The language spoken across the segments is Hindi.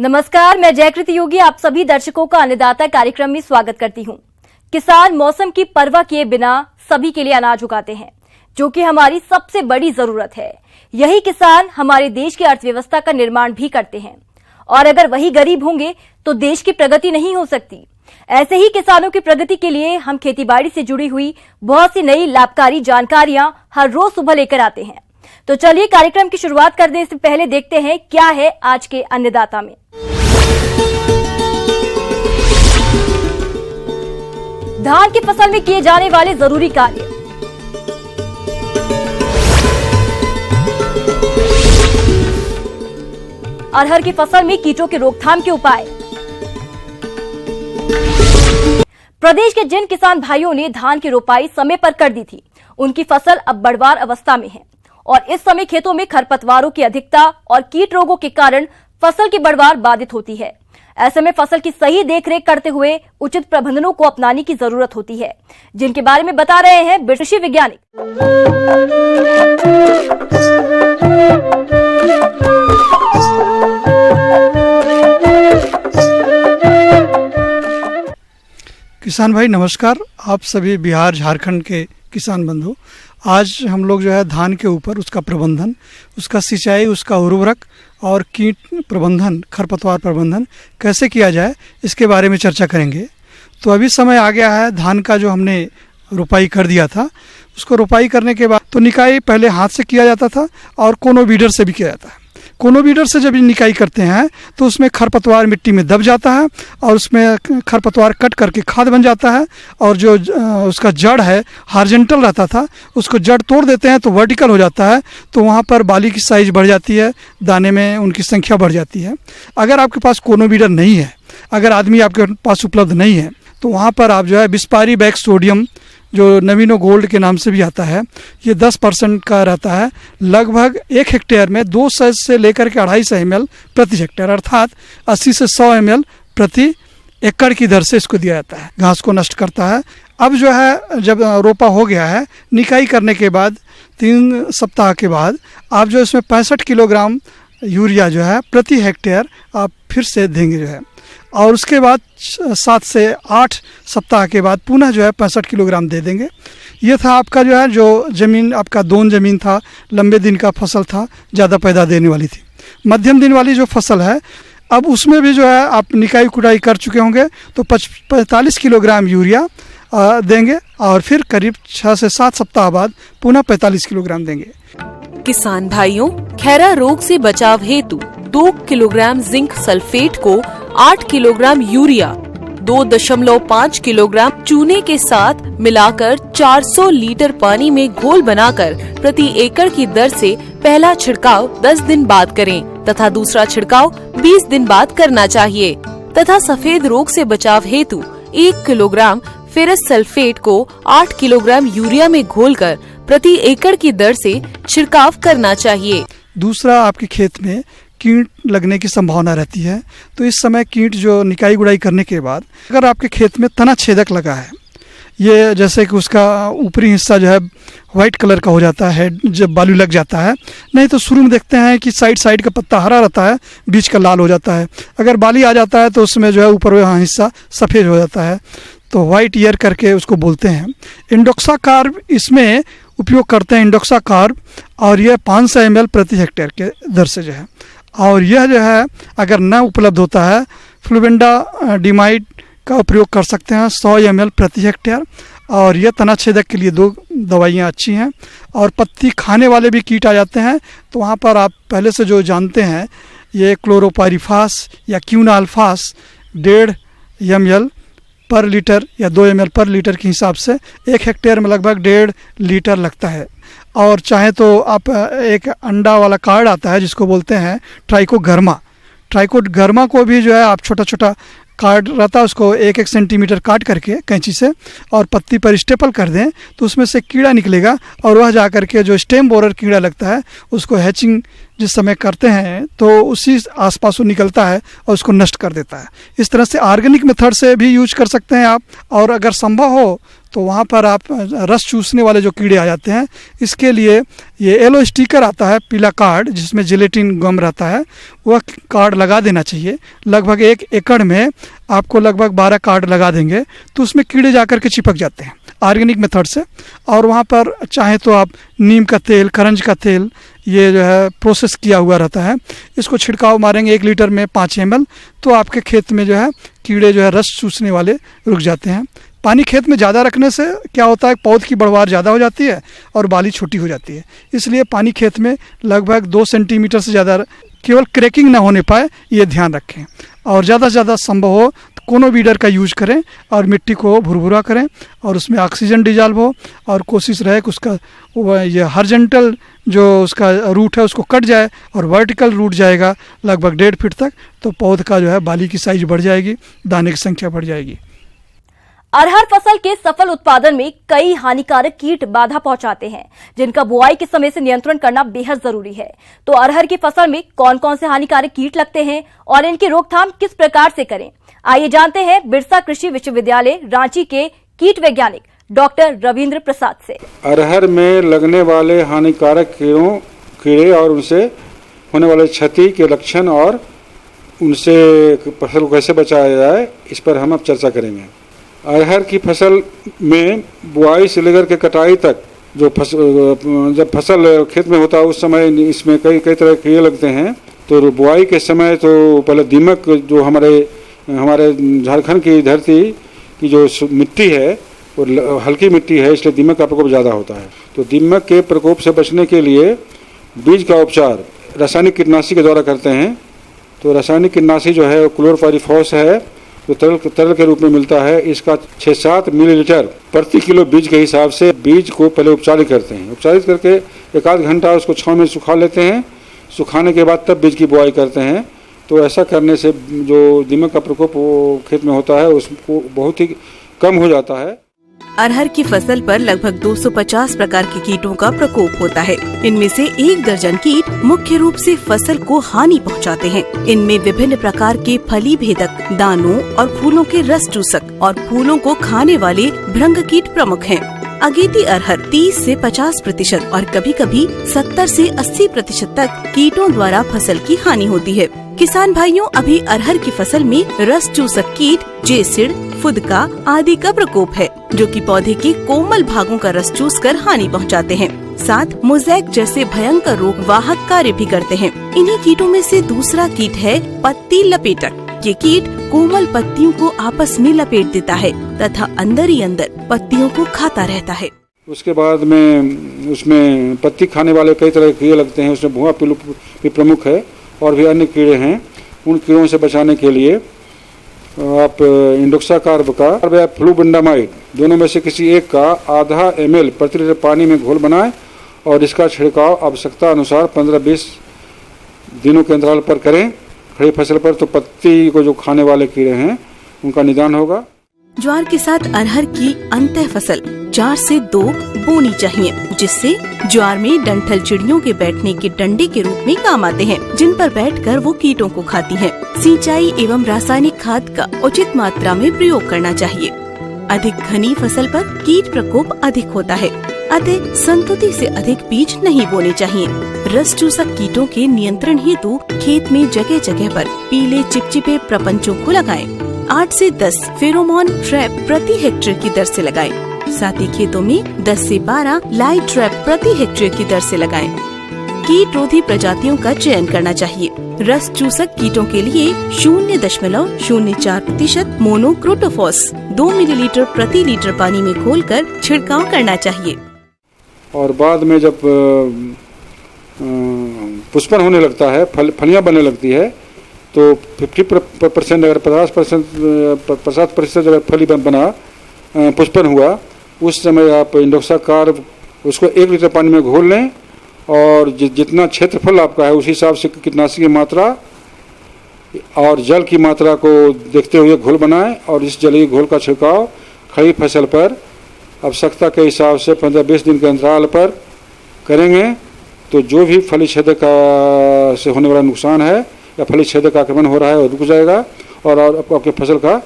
नमस्कार, मैं जयकृति योगी आप सभी दर्शकों का अन्नदाता कार्यक्रम में स्वागत करती हूं। किसान मौसम की परवाह किए बिना सभी के लिए अनाज उगाते हैं, जो कि हमारी सबसे बड़ी जरूरत है। यही किसान हमारे देश की अर्थव्यवस्था का निर्माण भी करते हैं और अगर वही गरीब होंगे तो देश की प्रगति नहीं हो सकती। ऐसे ही किसानों की प्रगति के लिए हम खेतीबाड़ी से जुड़ी हुई बहुत सी नई लाभकारी जानकारियां हर रोज सुबह लेकर आते हैं। तो चलिए कार्यक्रम की शुरुआत करने से पहले देखते हैं क्या है आज के अन्नदाता में। धान की फसल में किए जाने वाले जरूरी कार्य। अरहर की फसल में कीटों की रोकथाम के उपाय। प्रदेश के जिन किसान भाइयों ने धान की रोपाई समय पर कर दी थी, उनकी फसल अब बढ़वार अवस्था में है और इस समय खेतों में खरपतवारों की अधिकता और कीट रोगों के कारण फसल की बढ़वार बाधित होती है। ऐसे में फसल की सही देखरेख करते हुए उचित प्रबंधनों को अपनाने की जरूरत होती है, जिनके बारे में बता रहे हैं कृषि वैज्ञानिक। किसान भाई नमस्कार। आप सभी बिहार झारखंड के किसान बंधु, आज हम लोग जो है धान के ऊपर उसका प्रबंधन, उसका सिंचाई, उसका उर्वरक और कीट प्रबंधन, खरपतवार प्रबंधन कैसे किया जाए इसके बारे में चर्चा करेंगे। तो अभी समय आ गया है धान का, जो हमने रोपाई कर दिया था, उसको रोपाई करने के बाद तो निकाई पहले हाथ से किया जाता था और कोनो वीडर से भी किया जाता है। कोनो वीडर से जब निकाई करते हैं तो उसमें खरपतवार मिट्टी में दब जाता है और उसमें खरपतवार कट करके खाद बन जाता है और जो उसका जड़ है हॉरिजॉन्टल रहता था, उसको जड़ तोड़ देते हैं तो वर्टिकल हो जाता है। तो वहाँ पर बाली की साइज बढ़ जाती है, दाने में उनकी संख्या बढ़ जाती है। अगर आपके पास कोनो वीडर नहीं है, अगर आदमी आपके पास उपलब्ध नहीं है, तो वहाँ पर आप जो है बिस्पारी बैग सोडियम, जो नवीनो गोल्ड के नाम से भी आता है, ये 10% का रहता है। लगभग 1 हेक्टेयर में 200 से लेकर के 250 ml प्रति हेक्टेयर, अर्थात 80 से 100 ml प्रति एकड़ की दर से इसको दिया जाता है। घास को नष्ट करता है। अब जो है जब रोपा हो गया है, निकाई करने के बाद 3 सप्ताह के बाद आप जो इसमें 65 किलोग्राम यूरिया जो है प्रति हेक्टेयर आप फिर से देंगे जो है, और उसके बाद 7 से 8 सप्ताह के बाद पुनः जो है 65 किलोग्राम दे देंगे। ये था आपका जो है, जो ज़मीन आपका दोन ज़मीन था, लंबे दिन का फसल था, ज़्यादा पैदा देने वाली थी। मध्यम दिन वाली जो फसल है, अब उसमें भी जो है आप निकाई कुटाई कर चुके होंगे तो 45 किलोग्राम यूरिया देंगे और फिर करीब 6 से 7 सप्ताह बाद पुनः 45 किलोग्राम देंगे। किसान भाइयों, खैरा रोग से बचाव हेतु 2 किलोग्राम जिंक सल्फेट को 8 किलोग्राम यूरिया 2.5 किलोग्राम चूने के साथ मिलाकर 400 लीटर पानी में घोल बनाकर प्रति एकड़ की दर से पहला छिड़काव 10 दिन बाद करें तथा दूसरा छिड़काव 20 दिन बाद करना चाहिए। तथा सफेद रोग से बचाव हेतु 1 किलोग्राम फेरस सल्फेट को 8 किलोग्राम यूरिया में घोलकर प्रति एकड़ की दर से छिड़काव करना चाहिए। दूसरा, आपके खेत में कीट लगने की संभावना रहती है, तो इस समय कीट जो निकाई गुड़ाई करने के बाद अगर आपके खेत में तना छेदक लगा है, ये जैसे कि उसका ऊपरी हिस्सा जो है वाइट कलर का हो जाता है जब बालू लग जाता है, नहीं तो शुरू में देखते हैं कि साइड का पत्ता हरा रहता है, बीच का लाल हो जाता है। अगर बाली आ जाता है तो उसमें जो है ऊपर वहाँ हिस्सा सफ़ेद हो जाता है, तो वाइट ईयर करके उसको बोलते हैं। इंडोक्साकार्ब इसमें उपयोग करते हैं, इंडोक्साकार्ब, और यह 500 ml प्रति हेक्टेयर के दर से जो है। और यह जो है अगर न उपलब्ध होता है, फ्लुवेंडा डिमाइड का प्रयोग कर सकते हैं 100 ml प्रति हेक्टेयर, और यह तना छेदक के लिए 2 दवाइयाँ अच्छी हैं। और पत्ती खाने वाले भी कीट आ जाते हैं, तो वहाँ पर आप पहले से जो जानते हैं, ये क्लोरोपाइरिफास या क्यूनाल्फास 1.5 ml पर लीटर या 2 ml पर लीटर के हिसाब से 1 हेक्टेयर में लगभग 1.5 लीटर लगता है। और चाहे तो आप एक अंडा वाला कार्ड आता है जिसको बोलते हैं ट्राइकोडर्मा को भी जो है आप छोटा छोटा कार्ड रहता है, उसको 1-1 सेंटीमीटर काट करके कैंची से और पत्ती पर स्टेपल कर दें तो उसमें से कीड़ा निकलेगा और वह जा करके जो स्टेम बोरर कीड़ा लगता है उसको हैचिंग जिस समय करते हैं तो उसी आसपास वो निकलता है और उसको नष्ट कर देता है। इस तरह से ऑर्गेनिक मेथड से भी यूज कर सकते हैं आप, और अगर संभव हो तो वहाँ पर आप रस चूसने वाले जो कीड़े आ जाते हैं, इसके लिए ये येलो स्टिकर आता है, पीला कार्ड जिसमें जिलेटिन गम रहता है, वह कार्ड लगा देना चाहिए। लगभग 1 एकड़ में आपको लगभग 12 कार्ड लगा देंगे तो उसमें कीड़े जाकर के चिपक जाते हैं ऑर्गेनिक मेथड से। और वहाँ पर चाहे तो आप नीम का तेल, करंज का तेल, ये जो है प्रोसेस किया हुआ रहता है, इसको छिड़काव मारेंगे 1 लीटर में 5 ml, तो आपके खेत में जो है कीड़े जो है रस चूसने वाले रुक जाते हैं। पानी खेत में ज़्यादा रखने से क्या होता है, पौध की बढ़वार ज़्यादा हो जाती है और बाली छोटी हो जाती है। इसलिए पानी खेत में लगभग 2 सेंटीमीटर से ज़्यादा, केवल क्रैकिंग ना होने पाए ये ध्यान रखें। और ज़्यादा से ज़्यादा संभव हो तो कोनो वीडर का यूज करें और मिट्टी को भुरभुरा करें और उसमें ऑक्सीजन डिजॉल्व हो, और कोशिश रहे कि उसका ये हॉरिजॉन्टल जो उसका रूट है उसको कट जाए और वर्टिकल रूट जाएगा लगभग 1.5 फीट तक, तो पौध का जो है बाली की साइज बढ़ जाएगी, दाने की संख्या बढ़ जाएगी। अरहर फसल के सफल उत्पादन में कई हानिकारक कीट बाधा पहुंचाते हैं, जिनका बुआई के समय से नियंत्रण करना बेहद जरूरी है। तो अरहर की फसल में कौन कौन से हानिकारक कीट लगते हैं और इनकी रोकथाम किस प्रकार से करें, आइए जानते हैं बिरसा कृषि विश्वविद्यालय रांची के कीट वैज्ञानिक डॉक्टर रविंद्र प्रसाद से। अरहर में लगने वाले हानिकारक कीड़े और उनसे होने वाले क्षति के लक्षण और उनसे फसल को कैसे बचाया जाए, इस पर हम अब चर्चा करेंगे। अरहर की फसल में बुआई से लेकर के कटाई तक जब फसल खेत में होता है उस समय इसमें कई तरह के कीड़े लगते हैं। तो बुआई के समय तो पहले दीमक, जो हमारे झारखंड की धरती की जो मिट्टी है वो हल्की मिट्टी है, इसलिए दीमक का प्रकोप ज़्यादा होता है। तो दीमक के प्रकोप से बचने के लिए बीज का उपचार रासायनिक कीटनाशी के द्वारा करते हैं। तो रासायनिक कीटनाशी जो है क्लोरोपाइरीफॉस है, जो तरल के रूप में मिलता है। इसका 6-7 मिलीलीटर प्रति किलो बीज के हिसाब से बीज को पहले उपचारित करते हैं। उपचारित करके 1-8 घंटा उसको छाँव में सुखा लेते हैं। सुखाने के बाद तब बीज की बुआई करते हैं। तो ऐसा करने से जो दीमक का प्रकोप खेत में होता है उसको बहुत ही कम हो जाता है। अरहर की फसल पर लगभग 250 प्रकार के कीटों का प्रकोप होता है। इनमें से 1 दर्जन कीट मुख्य रूप से फसल को हानि पहुंचाते हैं। इनमें विभिन्न प्रकार के फली भेदक, दानों और फूलों के रस चूसक और फूलों को खाने वाले भृंग कीट प्रमुख हैं। अगेती अरहर 30 से 50% और कभी कभी 70 से 80% तक कीटों द्वारा फसल की हानि होती है। किसान भाइयों, अभी अरहर की फसल में रस चूसक कीट जेसिड, फुदका आदि का प्रकोप है, जो कि पौधे के कोमल भागों का रस चूसकर हानि पहुंचाते हैं। साथ मोज़ेक जैसे भयंकर रोग वाहक कार्य भी करते हैं। इन्हीं कीटों में से दूसरा कीट है पत्ती लपेटक। ये कीट कोमल पत्तियों को आपस में लपेट देता है तथा अंदर ही अंदर पत्तियों को खाता रहता है। उसके बाद में उसमें पत्ती खाने वाले कई तरह के कीड़े लगते हैं। उसमें भुआ पिल्लू भी प्रमुख है और भी अन्य कीड़े हैं। उन कीड़ों से बचाने के लिए आप इंडोक्साकार्ब का या फ्लूबेंडामाइड दोनों में से किसी एक का आधा ml प्रति लीटर पानी में घोल बनाएं और इसका छिड़काव आवश्यकता अनुसार 15-20 दिनों के अंतराल पर करें। खड़ी फसल पर तो पत्ती को जो खाने वाले कीड़े हैं उनका निदान होगा। ज्वार के साथ अरहर की अंतः फसल 4 से 2 बोनी चाहिए, जिससे ज्वार में डंठल चिड़ियों के बैठने के डंडे के रूप में काम आते हैं, जिन पर बैठकर वो कीटों को खाती हैं। सिंचाई एवं रासायनिक खाद का उचित मात्रा में प्रयोग करना चाहिए। अधिक घनी फसल पर कीट प्रकोप अधिक होता है, अतः संतुति से अधिक बीज नहीं बोने चाहिए। रस चूसक कीटों के नियंत्रण हेतु खेत में जगह जगह पर पीले चिपचिपे प्रपंचों को लगाएं। 8 से 10 फेरोमोन ट्रैप प्रति हेक्टेयर की दर से लगाएं। साथ ही खेतों में 10 से 12 लाइट ट्रैप प्रति हेक्टेयर की दर से लगाएं। कीट रोधी प्रजातियों का चयन करना चाहिए। रस चूसक कीटों के लिए 0.04% मोनोक्रोटोफॉस 2 मिलीलीटर प्रति लीटर पानी में घोलकर छिड़काव करना चाहिए। और बाद में जब पुष्पन होने लगता है, फलियां बनने लगती है, तो 50% अगर 50% अगर फली बना पुष्पन हुआ, उस समय आप इंडोक्साकार्ब उसको 1 लीटर पानी में घोल लें और जितना क्षेत्रफल आपका है उस हिसाब से कीटनाशी की मात्रा और जल की मात्रा को देखते हुए घोल बनाएं और इस जलीय घोल का छिड़काव खड़ी फसल पर आवश्यकता के हिसाब से 15-20 दिन के अंतराल पर करेंगे। तो जो भी फली छेदक से होने वाला नुकसान है या फली छेदक आक्रमण हो रहा है वो रुक जाएगा और आपके फसल का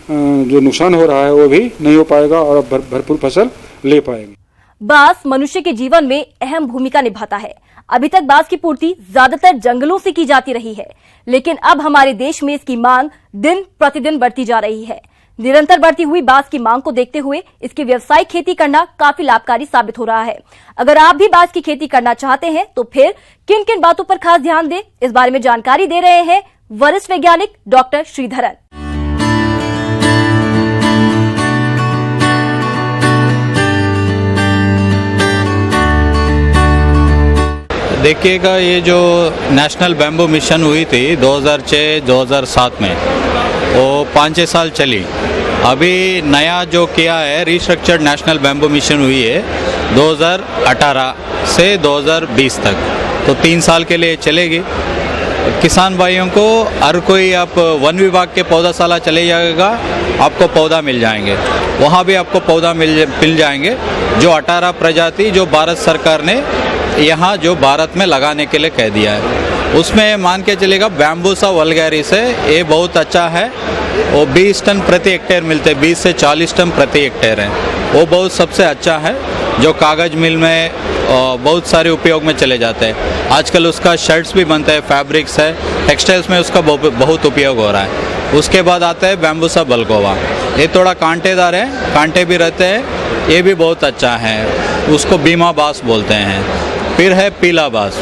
जो नुकसान हो रहा है वो भी नहीं हो पाएगा और भरपूर फसल ले पाएंगे। बांस मनुष्य के जीवन में अहम भूमिका निभाता है। अभी तक बांस की पूर्ति ज्यादातर जंगलों से की जाती रही है, लेकिन अब हमारे देश में इसकी मांग दिन प्रतिदिन बढ़ती जा रही है। निरंतर बढ़ती हुई बांस की मांग को देखते हुए इसकी व्यावसायिक खेती करना काफी लाभकारी साबित हो रहा है। अगर आप भी बांस की खेती करना चाहते हैं तो फिर किन किन बातों पर खास ध्यान दें, इस बारे में जानकारी दे रहे हैं वरिष्ठ वैज्ञानिक डॉक्टर श्रीधरन। देखिएगा, ये जो नेशनल बैम्बू मिशन हुई थी 2006-2007 में, वो 5-6 साल चली। अभी नया जो किया है रिस्ट्रक्चर्ड नेशनल बैम्बू मिशन हुई है 2018 से 2020 तक, तो 3 साल के लिए चलेगी। किसान भाइयों को हर कोई, आप वन विभाग के पौधाशाला चले जाएगा, आपको पौधा मिल जाएंगे, वहाँ भी आपको पौधा मिल जाएंगे। जो 18 प्रजाति जो भारत सरकार ने यहाँ जो भारत में लगाने के लिए कह दिया है, उसमें मान के चलेगा बैम्बूसा वल्गैरिस है, ये बहुत अच्छा है। वो 20 टन प्रति हेक्टेयर मिलते हैं, 20 से 40 टन प्रति हेक्टेयर है, वो बहुत सबसे अच्छा है, जो कागज़ मिल में बहुत सारे उपयोग में चले जाते हैं। आजकल उसका शर्ट्स भी बनते हैं, फैब्रिक्स है, टेक्सटाइल्स में उसका बहुत उपयोग हो रहा है। उसके बाद आता है बैम्बूसा बल्कोवा, ये थोड़ा कांटेदार है, कांटे भी रहते हैं, ये भी बहुत अच्छा है, उसको बीमा बांस बोलते हैं। फिर है पीला बांस,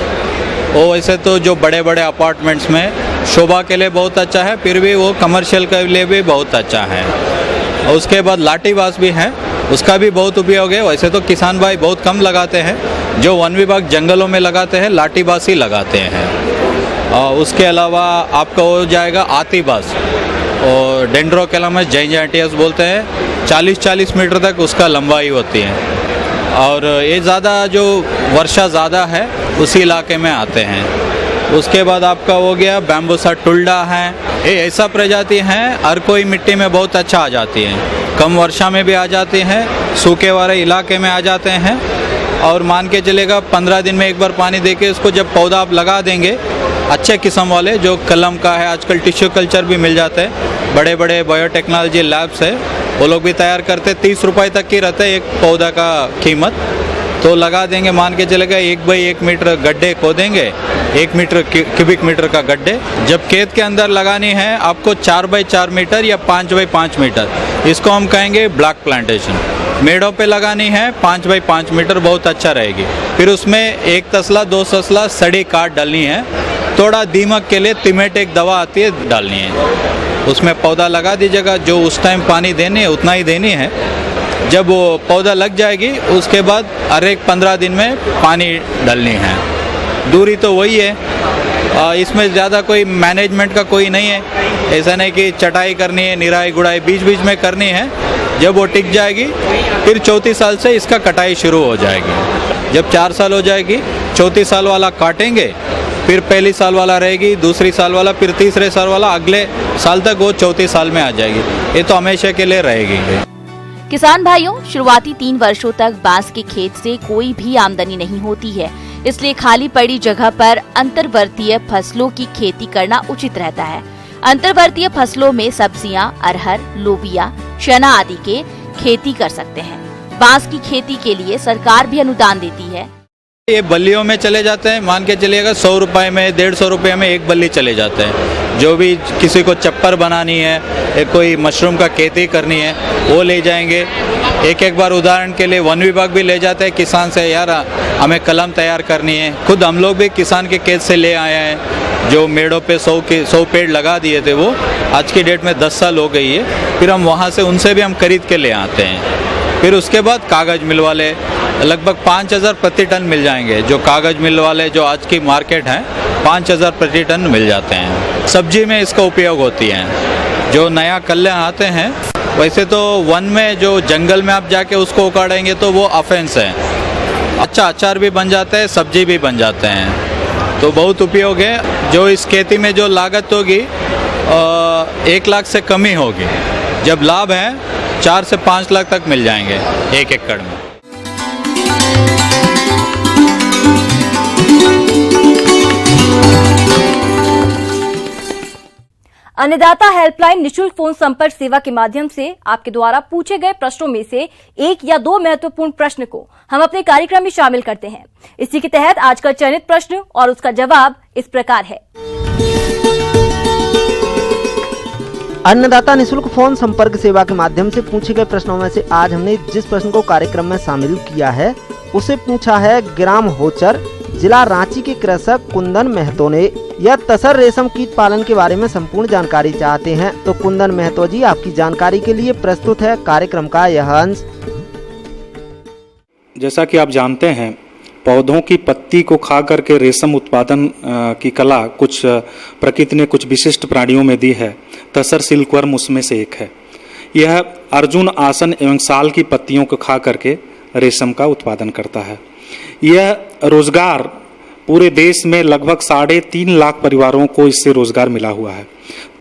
वो वैसे तो जो बड़े बड़े अपार्टमेंट्स में शोभा के लिए बहुत अच्छा है, फिर भी वो कमर्शियल के लिए भी बहुत अच्छा है। और उसके बाद लाठी बांस भी है, उसका भी बहुत उपयोग है। वैसे तो किसान भाई बहुत कम लगाते हैं, जो वन विभाग जंगलों में लगाते हैं लाठी बांस ही लगाते हैं। और उसके अलावा आपका हो जाएगा आती बांस, और डेंड्रोकैलामस जाइंटियस बोलते हैं, 40-40 मीटर तक उसका लंबाई होती है। और ये ज़्यादा जो वर्षा ज़्यादा है उसी इलाके में आते हैं। उसके बाद आपका हो गया बैम्बूसा टुल्डा है, ये ऐसा प्रजाति हैं हर कोई मिट्टी में बहुत अच्छा आ जाती है, कम वर्षा में भी आ जाती हैं, सूखे वाले इलाके में आ जाते हैं। और मान के चलेगा 15 दिन में एक बार पानी देके उसको जब पौधा आप लगा देंगे, अच्छे किस्म वाले जो कलम का है, आजकल टिश्यू कल्चर भी मिल जाते हैं, बड़े बड़े बायोटेक्नोलॉजी लैब्स है, वो लोग भी तैयार करते, 30 रुपये तक की रहता है एक पौधा का कीमत। तो लगा देंगे, मान के चलेगा 1 बाई 1 मीटर गड्ढे खोदेंगे, 1 मीटर क्यूबिक मीटर का गड्ढे। जब खेत के अंदर लगानी है आपको 4 बाई 4 मीटर या 5 बाई 5 मीटर, इसको हम कहेंगे ब्लॉक प्लांटेशन। मेड़ों पे लगानी है 5 बाई 5 मीटर, बहुत अच्छा रहेगी। फिर उसमें 1 तसला 2 तसला सड़ी काट डालनी है, थोड़ा दीमक के लिए तिमेटिक दवा आती है डालनी है, उसमें पौधा लगा दीजिएगा। जो उस टाइम पानी देनी है उतना ही देनी है। जब वो पौधा लग जाएगी उसके बाद हर एक 15 दिन में पानी डालनी है। दूरी तो वही है, इसमें ज़्यादा कोई मैनेजमेंट का कोई नहीं है, ऐसा नहीं कि चटाई करनी है, निराई गुड़ाई बीच बीच में करनी है। जब वो टिक जाएगी फिर 34 साल से इसका कटाई शुरू हो जाएगी। जब 4 साल हो जाएगी 34 साल वाला काटेंगे, फिर पहली साल वाला रहेगी, दूसरी साल वाला, फिर तीसरे साल वाला, अगले साल तक वो 34 साल में आ जाएगी। ये तो हमेशा के लिए रहेगी। किसान भाइयों, शुरुआती 3 वर्षों तक बांस के खेत से कोई भी आमदनी नहीं होती है, इसलिए खाली पड़ी जगह पर अंतर्वर्तीय फसलों की खेती करना उचित रहता है। अंतर्वर्तीय फसलों में सब्जियां, अरहर, लोबिया, चना आदि के खेती कर सकते हैं। बांस की खेती के लिए सरकार भी अनुदान देती है। ये बल्लियों में चले जाते हैं, मान के चलिएगा 100 रुपए में, 150 रुपए में एक बल्ली चले जाते हैं। जो भी किसी को चप्पर बनानी है या कोई मशरूम का खेती करनी है वो ले जाएंगे। एक बार उदाहरण के लिए वन विभाग भी ले जाते हैं किसान से, यार हमें कलम तैयार करनी है। खुद हम लोग भी किसान के खेत से ले आए हैं, जो मेड़ों पे 100 पेड़ लगा दिए थे, वो आज की डेट में 10 साल हो गई है। फिर हम वहाँ से उनसे भी हम खरीद के ले आते हैं। फिर उसके बाद कागज़ मिल वाले लगभग 5000 प्रति टन मिल जाएंगे। जो कागज़ मिल वाले जो आज की मार्केट है 5000 प्रति टन मिल जाते हैं। सब्जी में इसका उपयोग होती है। जो नया कल्याण आते हैं, वैसे तो वन में जो जंगल में आप जाके उसको उखाड़ेंगे तो वो ऑफेंस है। अच्छा अचार भी बन जाता है, सब्जी भी बन जाते हैं, तो बहुत उपयोग है। जो इस खेती में जो लागत होगी 1 लाख से कम ही होगी, जब लाभ है 4 से 5 लाख तक मिल जाएंगे 1 एकड़ में। अन्नदाता हेल्पलाइन निशुल्क फोन संपर्क सेवा के माध्यम से आपके द्वारा पूछे गए प्रश्नों में से 1 या 2 महत्वपूर्ण प्रश्न को हम अपने कार्यक्रम में शामिल करते हैं। इसी के तहत आज का चयनित प्रश्न और उसका जवाब इस प्रकार है। अन्नदाता निशुल्क फोन संपर्क सेवा के माध्यम से पूछे गए प्रश्नों में से आज हमने जिस प्रश्न को कार्यक्रम में शामिल किया है उसे पूछा है ग्राम होचर, जिला रांची के कृषक कुंदन महतो ने। यह तसर रेशम कीट पालन के बारे में संपूर्ण जानकारी चाहते हैं। तो कुंदन महतो जी, आपकी जानकारी के लिए प्रस्तुत है कार्यक्रम का यह अंश। जैसा कि आप जानते हैं, पौधों की पत्ती को खा करके रेशम उत्पादन की कला कुछ प्रकृति ने कुछ विशिष्ट प्राणियों में दी है। तसर सिल्कवर्म उसमें से एक है। यह अर्जुन आसन एवं साल की पत्तियों को खा करके रेशम का उत्पादन करता है। यह रोजगार पूरे देश में लगभग 3.5 लाख परिवारों को इससे रोजगार मिला हुआ है।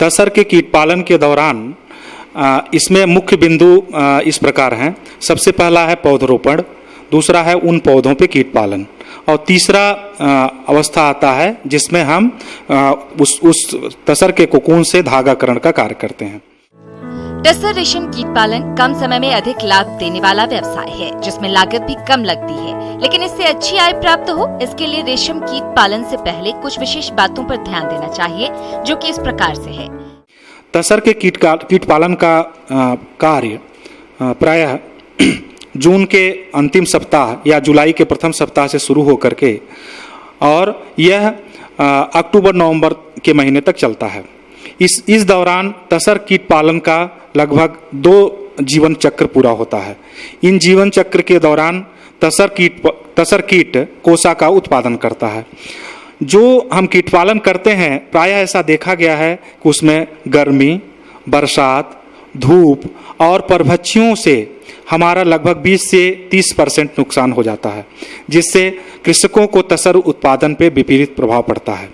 तसर के कीट पालन के दौरान इसमें मुख्य बिंदु इस प्रकार हैं। सबसे पहला है पौधरोपण, दूसरा है उन पौधों पे कीट पालन, और तीसरा अवस्था आता है जिसमें हम उस तसर के कोकून से धागाकरण का कार्य करते हैं। टसर रेशम कीट पालन कम समय में अधिक लाभ देने वाला व्यवसाय है, जिसमें लागत भी कम लगती है, लेकिन इससे अच्छी आय प्राप्त हो इसके लिए रेशम कीट पालन से पहले कुछ विशेष बातों पर ध्यान देना चाहिए, जो कि इस प्रकार से है। तसर के कीट पालन का कार्य प्रायः जून के अंतिम सप्ताह या जुलाई के प्रथम सप्ताह से शुरू होकर के और यह अक्टूबर-नवंबर के महीने तक चलता है। इस दौरान तसर कीट पालन का लगभग 2 जीवन चक्र पूरा होता है। इन जीवन चक्र के दौरान तसर कीट कोसा का उत्पादन करता है। जो हम कीट पालन करते हैं प्रायः ऐसा देखा गया है कि उसमें गर्मी, बरसात, धूप और परभक्षियों से हमारा लगभग 20 से 30% नुकसान हो जाता है, जिससे कृषकों को तसर उत्पादन पे विपरीत प्रभाव पड़ता है।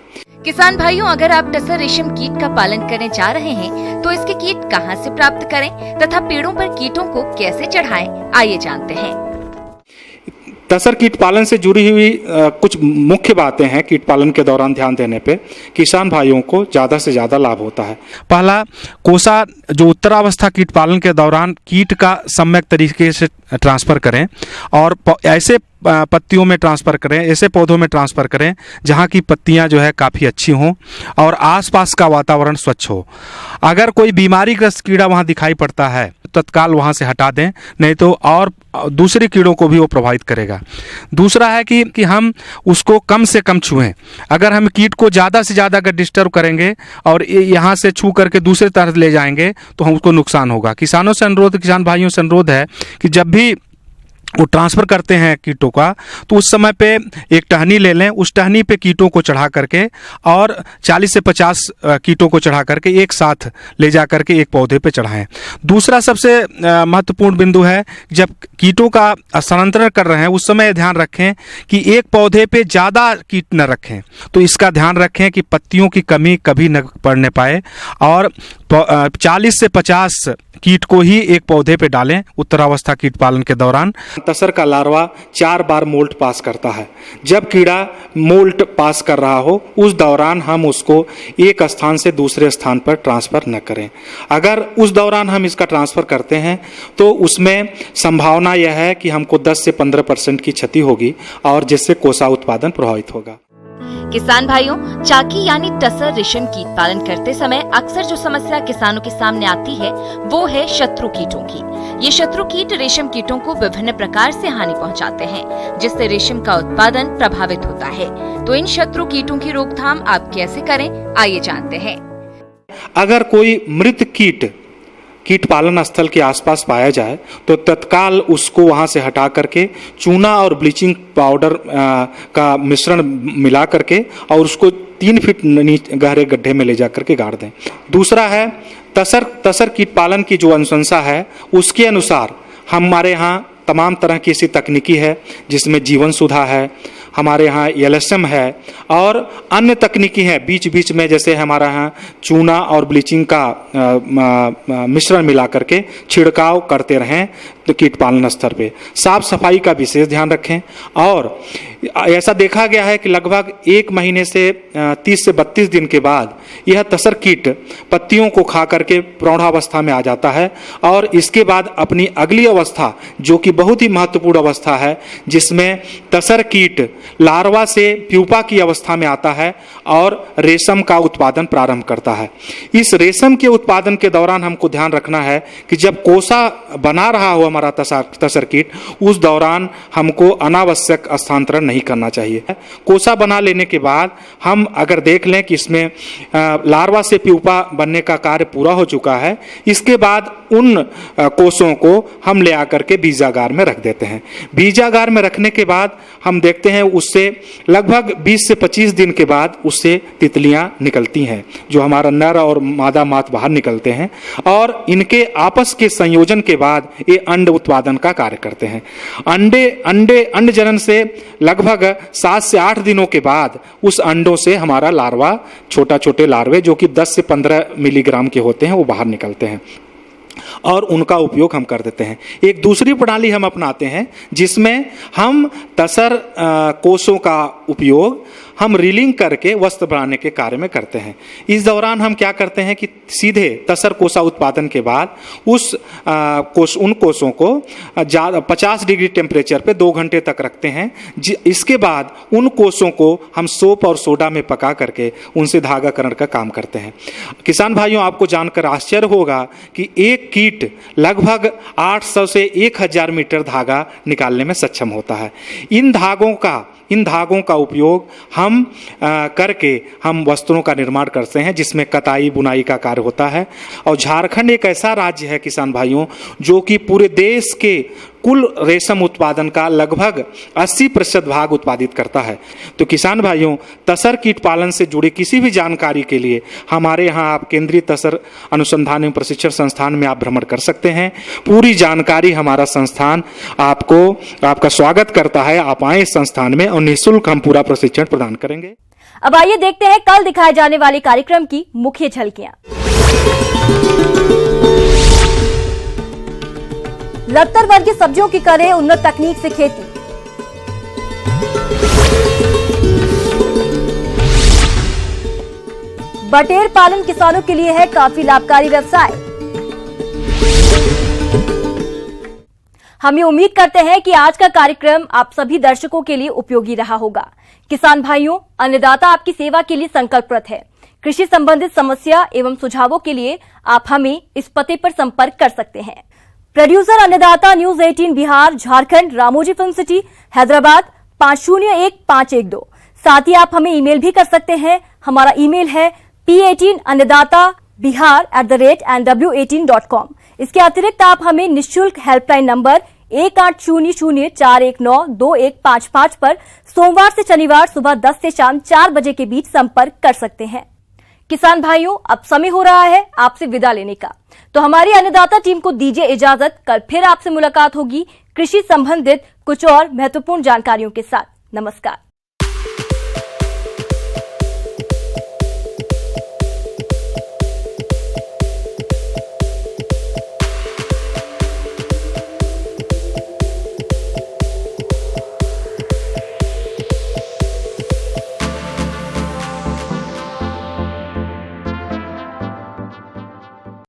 किसान भाइयों, अगर आप टसर रेशम कीट का पालन करने जा रहे हैं तो इसके कीट कहां से प्राप्त करें तथा पेड़ों पर कीटों को कैसे चढ़ाएं, आइए जानते हैं। तसर कीट पालन से जुड़ी हुई कुछ मुख्य बातें हैं। कीट पालन के दौरान ध्यान देने पे किसान भाइयों को ज़्यादा से ज़्यादा लाभ होता है। पहला, कोसा जो उत्तरावस्था कीट पालन के दौरान कीट का सम्यक तरीके से ट्रांसफ़र करें और ऐसे पत्तियों में ट्रांसफ़र करें, ऐसे पौधों में ट्रांसफ़र करें जहाँ की पत्तियाँ जो है काफ़ी अच्छी हों और आसपास का वातावरण स्वच्छ हो। अगर कोई बीमारीग्रस्त कीड़ा वहाँ दिखाई पड़ता है तत्काल वहाँ से हटा दें, नहीं तो और दूसरे कीड़ों को भी वो प्रभावित करेगा। दूसरा है कि हम उसको कम से कम छुएं। अगर हम कीट को ज़्यादा से ज़्यादा अगर डिस्टर्ब करेंगे और यहाँ से छू करके दूसरे तरफ ले जाएंगे तो हमको नुकसान होगा। किसान भाइयों से अनुरोध है कि जब भी वो ट्रांसफ़र करते हैं कीटों का तो उस समय पे एक टहनी ले लें, उस टहनी पे कीटों को चढ़ा करके और 40 से 50 कीटों को चढ़ा करके एक साथ ले जा करके एक पौधे पे चढ़ाएं। दूसरा सबसे महत्वपूर्ण बिंदु है, जब कीटों का स्थानांतरण कर रहे हैं उस समय ध्यान रखें कि एक पौधे पे ज़्यादा कीट न रखें। तो इसका ध्यान रखें कि पत्तियों की कमी कभी न पड़ने पाए और 40 से 50 कीट को ही एक पौधे पे डालें उत्तरावस्था कीट पालन के दौरान। तसर का लार्वा 4 बार मोल्ट पास करता है। जब कीड़ा मोल्ट पास कर रहा हो उस दौरान हम उसको एक स्थान से दूसरे स्थान पर ट्रांसफ़र न करें। अगर उस दौरान हम इसका ट्रांसफ़र करते हैं तो उसमें संभावना यह है कि हमको 10 से 15% की क्षति होगी और जिससे कोसा उत्पादन प्रभावित होगा। किसान भाइयों, चाकी यानी टसर रेशम कीट पालन करते समय अक्सर जो समस्या किसानों के सामने आती है वो है शत्रु कीटों की। ये शत्रु कीट रेशम कीटों को विभिन्न प्रकार से हानि पहुंचाते हैं, जिससे रेशम का उत्पादन प्रभावित होता है। तो इन शत्रु कीटों की रोकथाम आप कैसे करें, आइए जानते हैं। अगर कोई मृत कीट पालन स्थल के आसपास पाया जाए तो तत्काल उसको वहां से हटा करके चूना और ब्लीचिंग पाउडर का मिश्रण मिला करके और उसको 3 फीट गहरे गड्ढे में ले जा करके गाड़ दें। दूसरा है तसर कीट पालन की जो अनुशंसा है उसके अनुसार हमारे यहाँ तमाम तरह की ऐसी तकनीकी है जिसमें जीवन सुधा है, हमारे यहाँ एलएसएम है और अन्य तकनीकी हैं बीच बीच में, जैसे हमारा यहाँ चूना और ब्लीचिंग का मिश्रण मिला करके छिड़काव करते रहें तो कीट पालन स्तर पे। साफ सफाई का विशेष ध्यान रखें और ऐसा देखा गया है कि लगभग 1 महीने से 30 से 32 दिन के बाद यह तसर कीट पत्तियों को खा करके प्रौढ़ावस्था में आ जाता है और इसके बाद अपनी अगली अवस्था जो कि बहुत ही महत्वपूर्ण अवस्था है, जिसमें तसर कीट लार्वा से प्यूपा की अवस्था में आता है और रेशम का उत्पादन प्रारंभ करता है। इस रेशम के उत्पादन के दौरान हमको ध्यान रखना है कि जब कोसा बना रहा हो हमारा तसर कीट, उस दौरान हमको अनावश्यक स्थानांतरण नहीं करना चाहिए। कोसा बना लेने के बाद हम अगर देख लें कि इसमें लार्वा से प्यूपा बनने का कार्य पूरा हो चुका है, इसके बाद उन कोषों को हम ले आकर के बीजागार में रख देते हैं। बीजागार में रखने के बाद हम देखते हैं उससे लगभग 20 से 25 दिन के बाद उससे तितलियां निकलती हैं, जो हमारा नर और मादा मात बाहर निकलते हैं और इनके आपस के संयोजन के बाद ये अंड उत्पादन का कार्य करते हैं। अंड जनन से लगभग 7 से 8 दिनों के बाद उस अंडों से हमारा लार्वा, छोटे लार्वे जो कि 10 से 15 मिलीग्राम के होते हैं, वो बाहर निकलते हैं और उनका उपयोग हम कर देते हैं। एक दूसरी प्रणाली हम अपनाते हैं जिसमें हम तसर कोषों का उपयोग हम रीलिंग करके वस्त्र बनाने के कार्य में करते हैं। इस दौरान हम क्या करते हैं कि सीधे तसर कोसा उत्पादन के बाद उन कोषों को 50 डिग्री टेम्परेचर पे 2 घंटे तक रखते हैं। इसके बाद उन कोषों को हम सोप और सोडा में पका करके उनसे धागाकरण का काम करते हैं। किसान भाइयों, आपको जानकर आश्चर्य होगा कि एक कीट लगभग 800 से 1000 मीटर धागा निकालने में सक्षम होता है। इन धागों का उपयोग हम करके हम वस्त्रों का निर्माण करते हैं, जिसमें कताई बुनाई का कार्य होता है। और झारखंड एक ऐसा राज्य है किसान भाइयों जो कि पूरे देश के कुल रेशम उत्पादन का लगभग 80% भाग उत्पादित करता है। तो किसान भाइयों, तसर कीट पालन से जुड़ी किसी भी जानकारी के लिए हमारे यहाँ आप केंद्रीय तसर अनुसंधान एवं प्रशिक्षण संस्थान में आप भ्रमण कर सकते हैं। पूरी जानकारी हमारा संस्थान आपका स्वागत करता है। आप आए इस संस्थान में और निःशुल्क हम पूरा प्रशिक्षण प्रदान करेंगे। अब आइए देखते हैं कल दिखाए जाने वाले कार्यक्रम की मुख्य झलकियां। लतर वर्गीय सब्जियों की करें उन्नत तकनीक से खेती। बटेर पालन किसानों के लिए है काफी लाभकारी व्यवसाय। हम ये उम्मीद करते हैं कि आज का कार्यक्रम आप सभी दर्शकों के लिए उपयोगी रहा होगा। किसान भाइयों, अन्नदाता आपकी सेवा के लिए संकल्परत है। कृषि संबंधित समस्या एवं सुझावों के लिए आप हमें इस पते पर संपर्क कर सकते हैं। प्रोड्यूसर अन्नदाता, news 18 Bihar, Jharkhand, Ramoji film city, Hyderabad 501512। साथ ही आप हमें ईमेल भी कर सकते हैं। हमारा ईमेल है p18annadatabihar@nw18.com। इसके अतिरिक्त आप हमें निःशुल्क हेल्पलाइन नंबर 1800-419-2155 पर सोमवार से शनिवार सुबह 10 से शाम 4 बजे के बीच संपर्क कर सकते हैं। किसान भाइयों, अब समय हो रहा है आपसे विदा लेने का, तो हमारी अन्नदाता टीम को दीजिए इजाजत। कल फिर आपसे मुलाकात होगी कृषि संबंधित कुछ और महत्वपूर्ण जानकारियों के साथ। नमस्कार।